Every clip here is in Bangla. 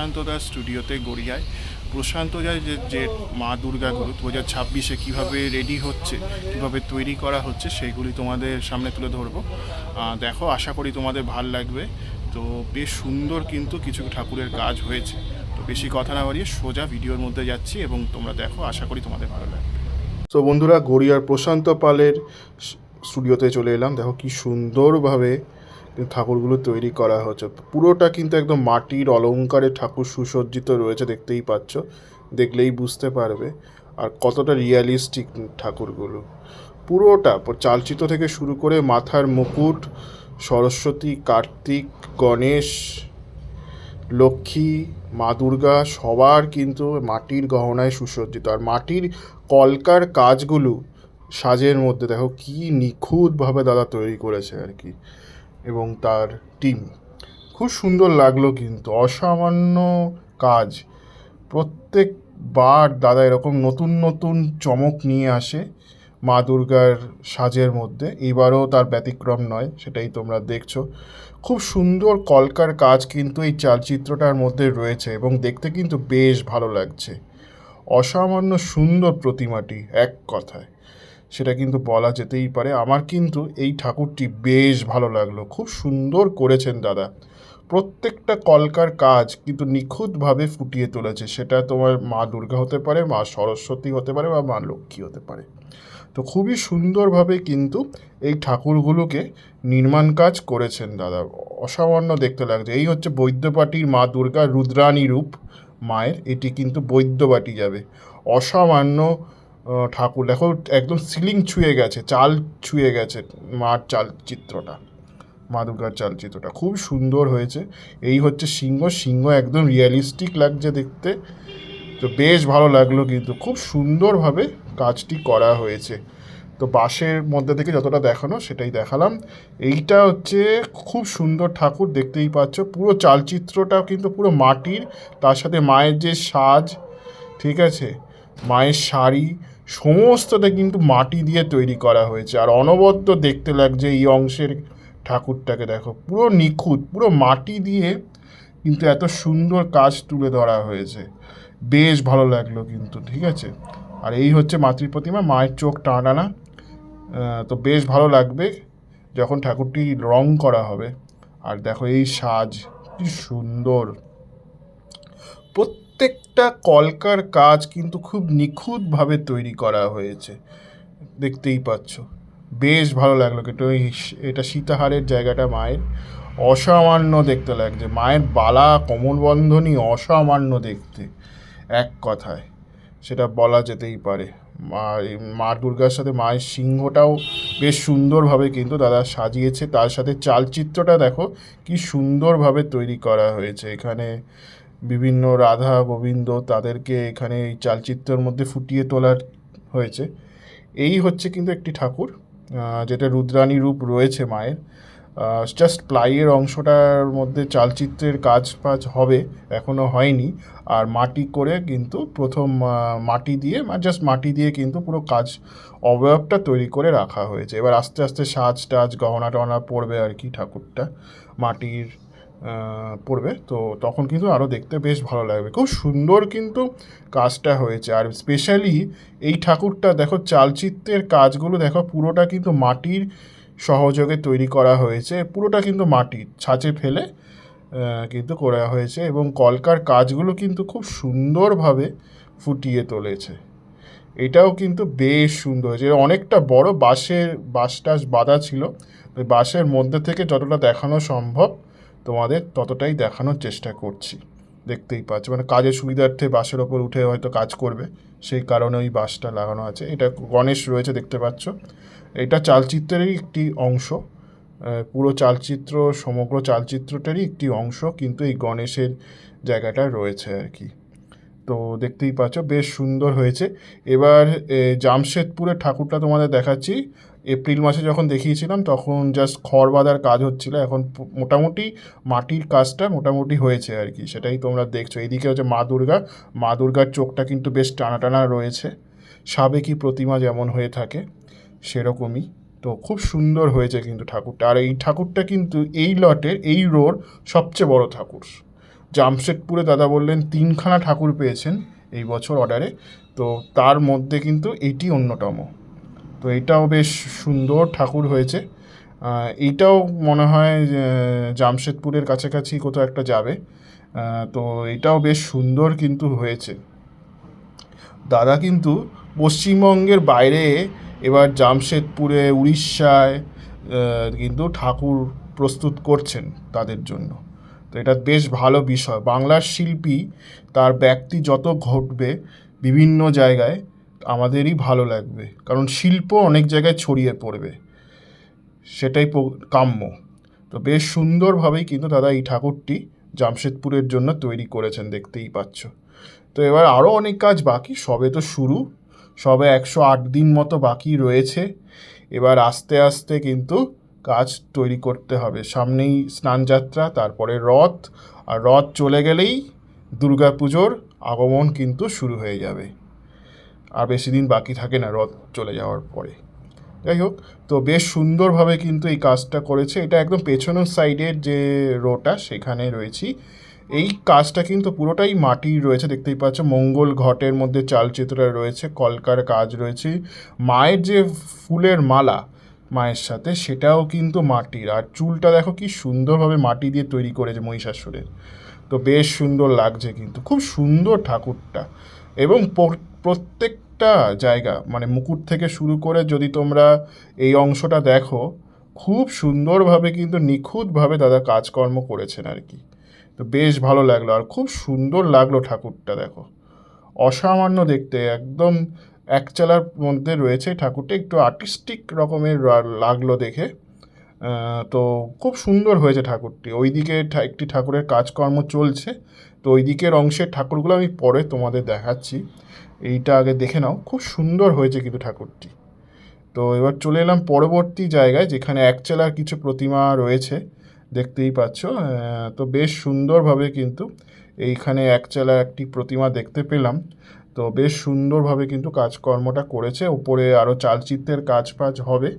প্রশান্ত দাস স্টুডিওতে গড়িয়ায়। প্রশান্ত দাস যে মা দুর্গাগুলো 2026-এ কীভাবে রেডি হচ্ছে, কীভাবে তৈরি করা হচ্ছে, সেইগুলি তোমাদের সামনে তুলে ধরবো। দেখো, আশা করি তোমাদের ভাল লাগবে। তো বেশ সুন্দর কিন্তু কিছু ঠাকুরের কাজ হয়েছে। তো বেশি কথা না বাড়িয়ে সোজা ভিডিওর মধ্যে যাচ্ছি এবং তোমরা দেখো, আশা করি তোমাদের ভালো লাগবে। তো বন্ধুরা, গড়িয়ার প্রশান্ত পালের স্টুডিওতে চলে এলাম। দেখো কি সুন্দরভাবে ঠাকুরগুলো তৈরি করা হচ্ছে। পুরোটা কিন্তু একদম মাটির অলংকারে ঠাকুর সুসজ্জিত রয়েছে, দেখতেই পাচ্ছ, দেখলেই বুঝতে পারবে। আর কতটা রিয়ালিস্টিক ঠাকুরগুলো, পুরোটা চালচিত্র থেকে শুরু করে মাথার মুকুট, সরস্বতী, কার্তিক, গণেশ, লক্ষ্মী, মা দুর্গা সবার কিন্তু মাটির গহনায় সুসজ্জিত। আর মাটির কলকার কাজগুলো সাজের মধ্যে দেখো কি নিখুঁতভাবে দাদা তৈরি করেছে আর কি, এবং তার টিম। খুব সুন্দর লাগলো কিন্তু, অসামান্য কাজ। প্রত্যেকবার দাদা এরকম নতুন নতুন চমক নিয়ে আসে মা দুর্গার সাজের মধ্যে। এবারও তার ব্যতিক্রম নয়, সেটাই তোমরা দেখছো। খুব সুন্দর কলকার কাজ কিন্তু এই চালচিত্রটার মধ্যে রয়েছে এবং দেখতে কিন্তু বেশ ভালো লাগছে। অসামান্য সুন্দর প্রতিমাটি, এক কথায় সেটা কিন্তু বলা যেতেই পারে। আমার কিন্তু এই ঠাকুরটি বেশ ভালো লাগলো, খুব সুন্দর করেছেন দাদা। প্রত্যেকটা কলকার কাজ কিন্তু নিখুঁতভাবে ফুটিয়ে তুলেছে। সেটা তোমার মা দুর্গা হতে পারে, মা সরস্বতী হতে পারে, বা মা লক্ষ্মী হতে পারে। তো খুবই সুন্দরভাবে কিন্তু এই ঠাকুরগুলোকে নির্মাণ কাজ করেছেন দাদা। অসামান্য দেখতে লাগছে। এই হচ্ছে বৈদ্যবাটির মা দুর্গা, রুদ্রাণী রূপ মায়ের। এটি কিন্তু বৈদ্যবাটি যাবে। অসামান্য ঠাকুর দেখো, একদম সিলিং ছুঁয়ে গেছে, চাল ছুঁয়ে গেছে মার চালচিত্রটা, মা দুর্গার চালচিত্রটা খুব সুন্দর হয়েছে। এই হচ্ছে সিংহ, সিংহ একদম রিয়ালিস্টিক লাগছে দেখতে। তো বেশ ভালো লাগলো কিন্তু, খুব সুন্দরভাবে কাজটি করা হয়েছে। তো বাঁশের মধ্যে থেকে যতটা দেখানো সেটাই দেখালাম। এইটা হচ্ছে খুব সুন্দর ঠাকুর, দেখতেই পাচ্ছ। পুরো চালচিত্রটা কিন্তু পুরো মাটির, তার সাথে মায়ের যে সাজ, ঠিক আছে, মায়ের শাড়ি, সমস্তটা কিন্তু মাটি দিয়ে তৈরি করা হয়েছে। আর অনবদ্য দেখতে লাগছে এই অংশের ঠাকুরটাকে। দেখো পুরো নিখুঁত, পুরো মাটি দিয়ে কিন্তু এত সুন্দর কাজ তুলে ধরা হয়েছে। বেশ ভালো লাগলো কিন্তু, ঠিক আছে। আর এই হচ্ছে মাতৃ প্রতিমা, মায়ের চোখ টানা। তো বেশ ভালো লাগবে যখন ঠাকুরটি রং করা হবে। আর দেখো এই সাজ কি সুন্দর। প্রত্যেকটা কলকার কাজ কিন্তু খুব নিখুঁতভাবে তৈরি করা হয়েছে, দেখতেই পাচ্ছ। বেশ ভালো লাগলো কিন্তু। এটা সীতাহারের জায়গাটা মায়ের, অসামান্য দেখতে লাগছে। মায়ের বালা, কোমরবন্ধনী অসামান্য দেখতে, এক কথায় সেটা বলা যেতেই পারে। মা দুর্গার সাথে মায়ের সিংহটাও বেশ সুন্দরভাবে কিন্তু দাদা সাজিয়েছে। তার সাথে চালচিত্রটা দেখো কি সুন্দরভাবে তৈরি করা হয়েছে। এখানে বিভিন্ন রাধা গোবিন্দ, তাদেরকে এখানে এই চালচিত্রের মধ্যে ফুটিয়ে তোলা হয়েছে। এই হচ্ছে কিন্তু একটি ঠাকুর, যেটা রুদ্রাণী রূপ রয়েছে মায়ের। জাস্ট প্লাইয়ের অংশটার মধ্যে চালচিত্রের কাজ হবে, এখনও হয়নি। আর মাটি করে কিন্তু প্রথম মাটি দিয়ে, জাস্ট মাটি দিয়ে কিন্তু পুরো কাজ অবয়বটা তৈরি করে রাখা হয়েছে। এবার আস্তে আস্তে সাজ টাজ, গহনা টহনা পড়বে আর কি, ঠাকুরটা মাটির পড়বে। তো তখন কিন্তু আরও দেখতে বেশ ভালো লাগবে। খুব সুন্দর কিন্তু কাজটা হয়েছে। আর স্পেশালি এই ঠাকুরটা দেখো, চালচিত্রের কাজগুলো দেখো, পুরোটা কিন্তু মাটির সহযোগে তৈরি করা হয়েছে। পুরোটা কিন্তু মাটির ছাঁচে ফেলে কিন্তু করা হয়েছে, এবং কলকার কাজগুলো কিন্তু খুব সুন্দরভাবে ফুটিয়ে তুলেছে। এটাও কিন্তু বেশ সুন্দর হয়েছে। অনেকটা বড় বাঁশ বাঁধা ছিল। ওই বাঁশের মধ্যে থেকে যতটা দেখানো সম্ভব তোমাদের ততটাই দেখানোর চেষ্টা করছি। দেখতেই পাচ্ছ, মানে কাজের সুবিধার্থে বাঁশের ওপর উঠে হয়তো কাজ করবে, সেই কারণে ওই বাঁশটা লাগানো আছে। এটা গণেশ রয়েছে, দেখতে পাচ্ছ। এটা চালচিত্রেরই একটি অংশ, পুরো চালচিত্র, সমগ্র চালচিত্রটারই একটি অংশ কিন্তু এই গণেশের জায়গাটা রয়েছে আর কি। তো দেখতেই পাচ্ছ বেশ সুন্দর হয়েছে। এবার জামশেদপুরের ঠাকুরটা তোমাদের দেখাচ্ছি। এপ্রিল মাসে যখন দেখিয়েছিলাম তখন জাস্ট খড় বাঁধার কাজ হচ্ছিলো। এখন মোটামুটি মাটির কাজটা মোটামুটি হয়েছে আর কি, সেটাই তোমরা দেখছো। এইদিকে হচ্ছে মা দুর্গা। মা দুর্গার চোখটা কিন্তু বেশ টানা টানা রয়েছে, সাবেকি প্রতিমা যেমন হয়ে থাকে সেরকমই। তো খুব সুন্দর হয়েছে কিন্তু ঠাকুরটা। আর এই ঠাকুরটা কিন্তু এই লটের, এই রোর সবচেয়ে বড় ঠাকুর। জামশেদপুরে দাদা বললেন 3খানা ঠাকুর পেয়েছেন এই বছর অর্ডারে, তো তার মধ্যে কিন্তু এটি অন্যতম। তো এটাও বেশ সুন্দর ঠাকুর হয়েছে। এইটাও মনে হয় জামশেদপুরের কাছাকাছি কোথাও একটা যাবে। তো এটাও বেশ সুন্দর কিন্তু হয়েছে। দাদা কিন্তু পশ্চিমবঙ্গের বাইরে এবার জামশেদপুরে, উড়িষ্যায় কিন্তু ঠাকুর প্রস্তুত করছেন তাদের জন্য। তো এটা বেশ ভালো বিষয়। বাংলার শিল্পী তার ব্যক্তি যত ঘটবে বিভিন্ন জায়গায়, আমাদেরই ভালো লাগবে, কারণ শিল্প অনেক জায়গায় ছড়িয়ে পড়বে, সেটাই কাম্য। তো বেশ সুন্দরভাবেই কিন্তু দাদা এই ঠাকুরটি জামশেদপুরের জন্য তৈরি করেছেন, দেখতেই পাচ্ছ। তো এবার আরও অনেক কাজ বাকি, সবে তো শুরু, সবে 108 দিন মতো বাকি রয়েছে। এবার আস্তে আস্তে কিন্তু কাজ তৈরি করতে হবে। সামনেই স্নানযাত্রা, তারপরে রথ, আর রথ চলে গেলেই দুর্গাপুজোর আগমন কিন্তু শুরু হয়ে যাবে। আর বেশি দিন বাকি থাকে না রথ চলে যাওয়ার পরে। যাই হোক, তো বেশ সুন্দরভাবে কিন্তু এই কাজটা করেছে। এটা একদম পেছনের সাইডের যে রোটা সেখানে রয়েছি। এই কাজটা কিন্তু পুরোটাই মাটির রয়েছে, দেখতেই পাচ্ছ। মঙ্গল ঘটের মধ্যে চালচিত্র রয়েছে, কলকার কাজ রয়েছে। মায়ের যে ফুলের মালা মায়ের সাথে, সেটাও কিন্তু মাটির। আর চুলটা দেখো কি সুন্দরভাবে মাটি দিয়ে তৈরি করেছে মহিষাসুরের। তো বেশ সুন্দর লাগছে কিন্তু, খুব সুন্দর ঠাকুরটা। এবং প্রত্যেকটা জায়গা, মানে মুকুট থেকে শুরু করে যদি তোমরা এই অংশটা দেখো, খুব সুন্দরভাবে কিন্তু নিখুঁতভাবে দাদা কাজকর্ম করেছেন আর কি। তো বেশ ভালো লাগলো, আর খুব সুন্দর লাগলো ঠাকুরটা, দেখো অসামান্য দেখতে, একদম একচালার মধ্যে রয়েছে ঠাকুরটা, একটু আর্টিস্টিক রকমের লাগলো দেখে। তো খুব সুন্দর হয়েছে ঠাকুরটি। ওইদিকে একটি ঠাকুরের কাজকর্ম চলছে, তো ওই দিকের অংশের ঠাকুরগুলো আমি পরে তোমাদের দেখাচ্ছি। এইটা আগে দেখে নাও, খুব সুন্দর হয়েছে কিন্তু ঠাকুরটি। তো এবার চলে এলাম পরবর্তী জায়গায়, যেখানে একচালার কিছু প্রতিমা রয়েছে, দেখতেই পাচ্ছ। তো বেশ সুন্দরভাবে কিন্তু এইখানে একচালার একটি প্রতিমা দেখতে পেলাম। তো বেশ সুন্দরভাবে কিন্তু কাজকর্মটা করেছে। উপরে আরও চালচিত্রের কাজ হবে,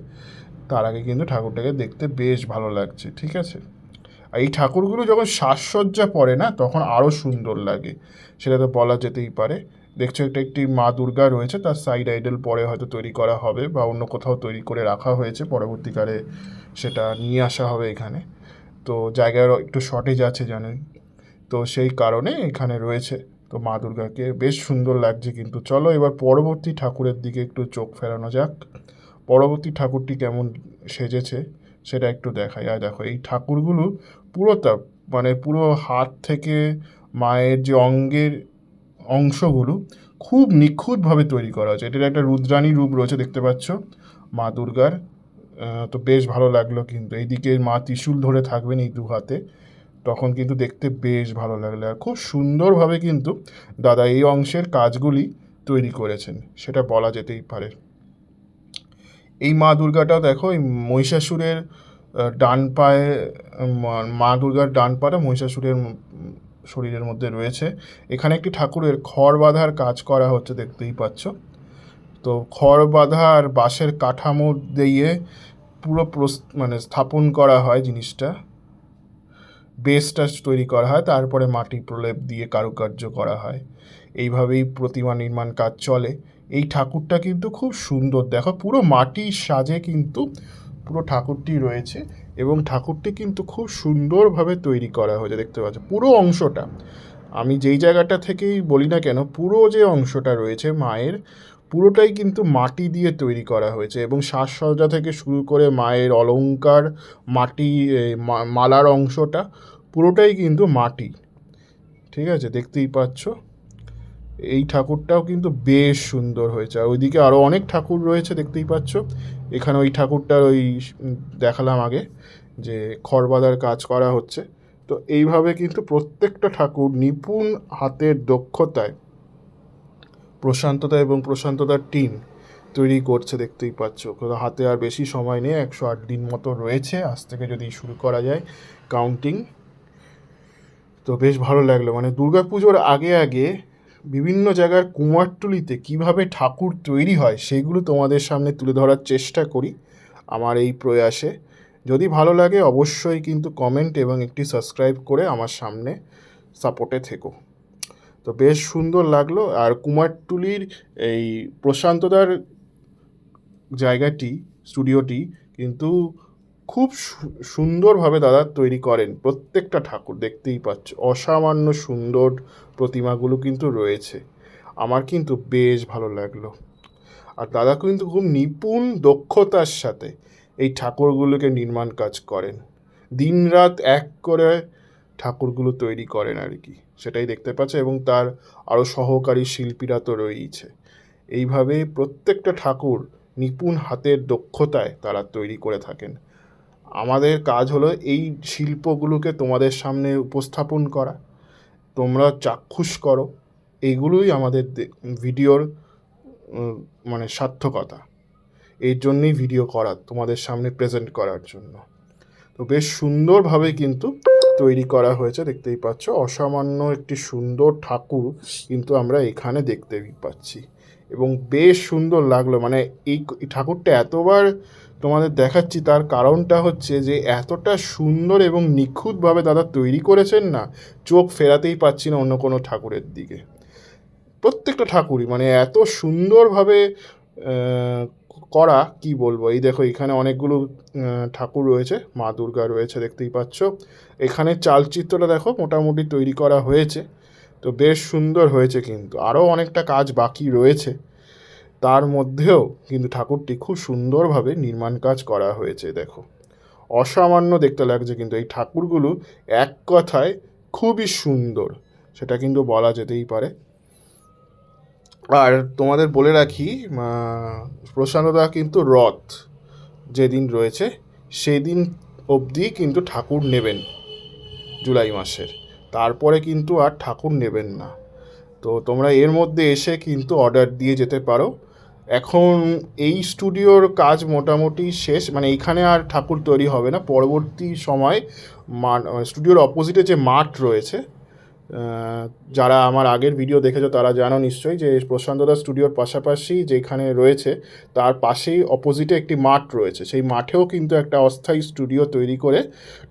তার আগে কিন্তু ঠাকুরটাকে দেখতে বেশ ভালো লাগছে, ঠিক আছে। আর এই ঠাকুরগুলো যখন সাজসজ্জা পড়ে না, তখন আরও সুন্দর লাগে, সেটা তো বলা যেতেই পারে। দেখছো একটি মা দুর্গা রয়েছে, তার সাইড আইডল পরে হয়তো তৈরি করা হবে, বা অন্য কোথাও তৈরি করে রাখা হয়েছে, পরবর্তীকালে সেটা নিয়ে আসা হবে এখানে। তো জায়গার একটু শর্টেজ আছে জানেন, তো সেই কারণে এখানে রয়েছে। তো মা দুর্গাকে বেশ সুন্দর লাগছে কিন্তু। চলো এবার পরবর্তী ঠাকুরের দিকে একটু চোখ ফেরানো যাক। পরবর্তী ঠাকুরটি কেমন সেজেছে সেটা একটু দেখাই। আর দেখো এই ঠাকুরগুলো পুরোটা, মানে পুরো হাত থেকে মায়ের যে অঙ্গের অংশগুলো খুব নিখুঁতভাবে তৈরি করা হয়েছে। এটার একটা রুদ্রাণী রূপ রয়েছে, দেখতে পাচ্ছ মা দুর্গার। তো বেশ ভালো লাগলো কিন্তু। এইদিকে মা ত্রিশূল ধরে থাকবেন এই দু হাতে, তখন কিন্তু দেখতে বেশ ভালো লাগলো। আর খুব সুন্দরভাবে কিন্তু দাদা এই অংশের কাজগুলি তৈরি করেছেন, সেটা বলা যেতেই পারে। এই মা দুর্গাটাও দেখো, এই মহিষাসুরের ডান পায়ে, মা দুর্গার ডান পাটা মহিষাসুরের শরীরের মধ্যে রয়েছে। এখানে একটি ঠাকুরের খড় বাঁধার কাজ করা হচ্ছে, দেখতেই পাচ্ছ। তো খড় বাঁধা আর বাঁশের কাঠামো দিয়ে পুরো মানে স্থাপন করা হয় জিনিসটা, বেসটা তৈরি করা হয়, তারপরে মাটি প্রলেপ দিয়ে কারুকার্য করা হয়। এইভাবেই প্রতিমা নির্মাণ কাজ চলে। এই ঠাকুরটা কিন্তু খুব সুন্দর, দেখো পুরো মাটির সাজে কিন্তু পুরো ঠাকুরটি রয়েছে, এবং ঠাকুরটি কিন্তু খুব সুন্দরভাবে তৈরি করা হয়েছে, দেখতে পাচ্ছ পুরো অংশটা। আমি যেই জায়গাটা থেকেই বলি না কেন, পুরো যে অংশটা রয়েছে মায়ের, পুরোটাই কিন্তু মাটি দিয়ে তৈরি করা হয়েছে। এবং সাজসজ্জা থেকে শুরু করে মায়ের অলংকার, মাটি মালার অংশটা পুরোটাই কিন্তু মাটি, ঠিক আছে, দেখতেই পাচ্ছ। এই ঠাকুরটাও কিন্তু বেশ সুন্দর হয়েছে। আর ওইদিকে আরও অনেক ঠাকুর রয়েছে, দেখতেই পাচ্ছ। এখানে ওই ঠাকুরটার ওই দেখালাম আগে, যে খড় বাঁধার কাজ করা হচ্ছে। তো এইভাবে কিন্তু প্রত্যেকটা ঠাকুর নিপুণ হাতের দক্ষতায় প্রশান্ততার টিম তৈরি করছে, দেখতেই পাচ্ছ। হাতে আর বেশি সময় নেই, 108 দিন মতো রয়েছে আজ থেকে যদি শুরু করা যায় কাউন্টিং। তো বেশ ভালো লাগলো, মানে দুর্গাপুজোর আগে আগে বিভিন্ন জায়গার কুমারটুলিতে কিভাবে ঠাকুর তৈরি হয় সেগুলো তোমাদের সামনে তুলে ধরার চেষ্টা করি আমার এই প্রয়াসে। যদি ভালো লাগে অবশ্যই কিন্তু কমেন্ট এবং একটি সাবস্ক্রাইব করে আমার সামনে সাপোর্টে থেকো। তো বেশ সুন্দর লাগলো। আর কুমারটুলির এই প্রশান্তদার জায়গাটি, স্টুডিওটি কিন্তু খুব সুন্দরভাবে দাদা তৈরি করেন। প্রত্যেকটা ঠাকুর দেখতেই পাচ্ছ, অসামান্য সুন্দর প্রতিমাগুলো কিন্তু রয়েছে। আমার কিন্তু বেশ ভালো লাগলো। আর দাদা কিন্তু খুব নিপুণ দক্ষতার সাথে এই ঠাকুরগুলোকে নির্মাণ কাজ করেন। দিনরাত এক করে ঠাকুরগুলো তৈরি করেন আর কি, সেটাই দেখতে পাচ্ছে। এবং তার আরও সহকারী শিল্পীরা তো রয়েইছে। এইভাবে প্রত্যেকটা ঠাকুর নিপুণ হাতের দক্ষতায় তারা তৈরি করে থাকেন। আমাদের কাজ হলো এই শিল্পগুলোকে তোমাদের সামনে উপস্থাপন করা, তোমরা চাক্ষুষ করো, এইগুলোই আমাদের ভিডিওর মানে সার্থকতা। এর জন্যই ভিডিও করা, তোমাদের সামনে প্রেজেন্ট করার জন্য। তো বেশ সুন্দরভাবে কিন্তু তৈরি করা হয়েছে, দেখতেই পাচ্ছ। অসামান্য একটি সুন্দর ঠাকুর কিন্তু আমরা এখানে দেখতেই পাচ্ছি এবং বেশ সুন্দর লাগলো। মানে এই ঠাকুরটা এতবার তোমাদের দেখাচ্ছি, তার কারণটা হচ্ছে যে এতটা সুন্দর এবং নিখুঁতভাবে দাদা তৈরি করেছেন না, চোখ ফেরাতেই পাচ্ছি না অন্য কোনো ঠাকুরের দিকে। প্রত্যেকটা ঠাকুরই মানে এত সুন্দরভাবে করা, কি বলবো। এই দেখো এখানে অনেকগুলো ঠাকুর রয়েছে, মা দুর্গা রয়েছে, দেখতেই পাচ্ছ। এখানে চালচিত্রটা দেখো মোটামুটি তৈরি করা হয়েছে, তো বেশ সুন্দর হয়েছে। কিন্তু আরও অনেকটা কাজ বাকি রয়েছে, তার মধ্যেও কিন্তু ঠাকুরটি খুব সুন্দরভাবে নির্মাণ কাজ করা হয়েছে। দেখো অসামান্য দেখতে লাগছে কিন্তু এই ঠাকুরগুলো, এক কথায় খুবই সুন্দর, সেটা কিন্তু বলা যেতেই পারে। আর তোমাদের বলে রাখি, প্রশান্তদা কিন্তু রথ যেদিন রয়েছে সেদিন অবধি কিন্তু ঠাকুর নেবেন জুলাই মাসের, তারপরে কিন্তু আর ঠাকুর নেবেন না। তো তোমরা এর মধ্যে এসে কিন্তু অর্ডার দিয়ে যেতে পারো। এখন এই স্টুডিওর কাজ মোটামুটি শেষ, মানে এইখানে আর ঠাকুর তৈরি হবে না। পরবর্তী সময় স্টুডিওর অপোজিটে যে মাঠ রয়েছে, যারা আমার আগের ভিডিও দেখেছো তারা জানো নিশ্চয়ই যে প্রশান্তদা স্টুডিওর পাশাপাশি যেখানে রয়েছে তার পাশেই অপোজিটে একটি মাঠ রয়েছে। সেই মাঠেও কিন্তু একটা অস্থায়ী স্টুডিও তৈরি করে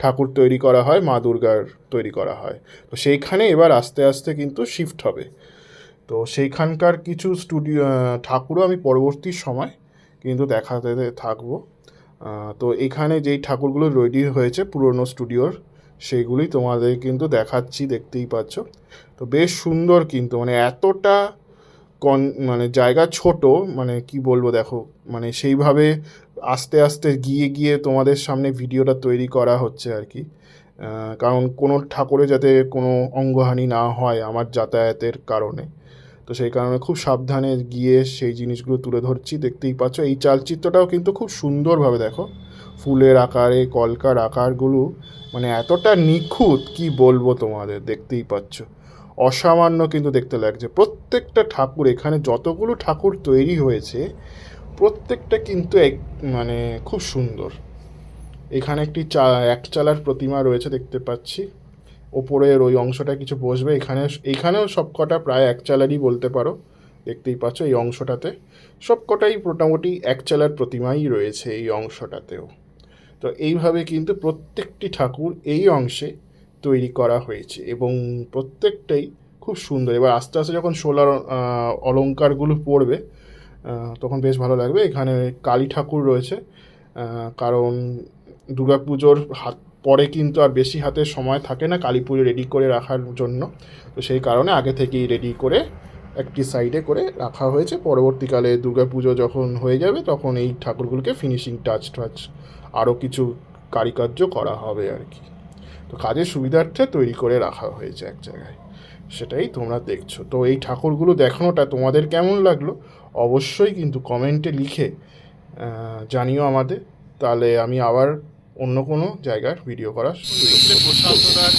ঠাকুর তৈরি করা হয়, মা দুর্গার তৈরি করা হয়। তো সেইখানে এবার আস্তে আস্তে কিন্তু শিফট হবে। তো সেইখানকার কিছু স্টুডিও ঠাকুরও আমি পরবর্তী সময় কিন্তু দেখাতে থাকবো। তো এখানে যেই ঠাকুরগুলো রেডি হয়েছে পুরনো স্টুডিওর, সেইগুলি তোমাদের কিন্তু দেখাচ্ছি, দেখতেই পাচ্ছ। তো বেশ সুন্দর কিন্তু, মানে এতটা মানে জায়গা ছোট, মানে কি বলবো। দেখো মানে সেইভাবে আস্তে আস্তে গিয়ে গিয়ে তোমাদের সামনে ভিডিওটা তৈরি করা হচ্ছে আর কি। কারণ কোনো ঠাকুরে যাতে কোনো অঙ্গহানি না হয় আমার যাতায়াতের কারণে, তো সেই কারণে খুব সাবধানে গিয়ে সেই জিনিসগুলো তুলে ধরছি। দেখতেই পাচ্ছ এই চালচিত্রটাও কিন্তু খুব সুন্দরভাবে দেখো, ফুলের আকারে কলকার আকারগুলো মানে এতটা নিখুঁত, কি বলবো তোমাদের, দেখতেই পাচ্ছ। অসামান্য কিন্তু দেখতে লাগছে প্রত্যেকটা ঠাকুর। এখানে যতগুলো ঠাকুর তৈরি হয়েছে প্রত্যেকটা কিন্তু মানে খুব সুন্দর। এখানে একটি এক চালার প্রতিমা রয়েছে, দেখতে পাচ্ছি। ওপরের ওই অংশটা কিছু বসবে, এইখানেও সবকটা প্রায় এক চালারই বলতে পারো। দেখতেই পাচ্ছ এই অংশটাতে সবকটাই মোটামুটি এক চালার প্রতিমাই রয়েছে এই অংশটাতেও। তো এইভাবে কিন্তু প্রত্যেকটি ঠাকুর এই অংশে তৈরি করা হয়েছে এবং প্রত্যেকটাই খুব সুন্দর। এবার আস্তে আস্তে যখন সোলার অলঙ্কারগুলো পড়বে তখন বেশ ভালো লাগবে। এখানে কালী ঠাকুর রয়েছে, কারণ দুর্গাপুজোর পরে কিন্তু আর বেশি হাতে সময় থাকে না কালী পুজো রেডি করে রাখার জন্য। তো সেই কারণে আগে থেকেই রেডি করে একটি সাইডে করে রাখা হয়েছে। পরবর্তীকালে দুর্গাপুজো যখন হয়ে যাবে তখন এই ঠাকুরগুলোকে ফিনিশিং টাচ আরও কিছু কারিকার্য করা হবে আর কি। তো কাজের সুবিধার্থে তৈরি করে রাখা হয়েছে এক জায়গায়, সেটাই তোমরা দেখছো। তো এই ঠাকুরগুলো দেখানোটা তোমাদের কেমন লাগলো অবশ্যই কিন্তু কমেন্টে লিখে জানিও আমাদের, তাহলে আমি আবার অন্য কোনো জায়গার ভিডিও করার প্রশান্তদার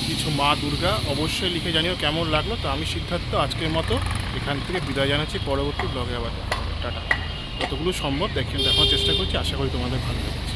কিছু মা দুর্গা অবশ্যই লিখে জানিও কেমন লাগলো। তো আমি সিদ্ধার্থ আজকের মতো এখান থেকে বিদায় জানাচ্ছি, পরবর্তী ব্লগে আবার টাটা। যতগুলো সম্ভব দেখানোর চেষ্টা করছি, আশা করি তোমাদের ভালো লাগছে।